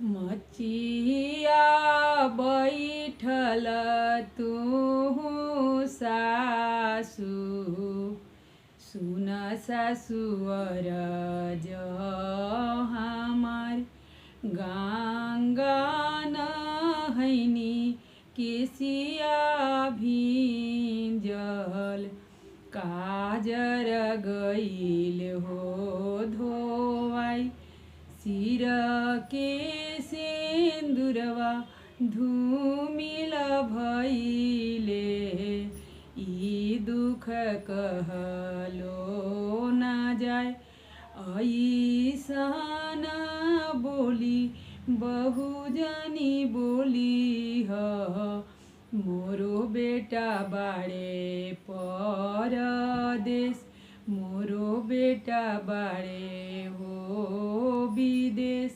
मचिया बैठल तुहु सासु, सुन सासुअर हमार गंगा नहैनी केसिया भींजल, काजर गईल हो धोवाई, सिर के सिंदूरवा धूमिल भइले, ई दुख कहलो न जाय, ऐसन बोली बहुजनी बोली ह, मोरो बेटा बाड़े परदेश, मोरो बेटा बाड़े हो विदेश।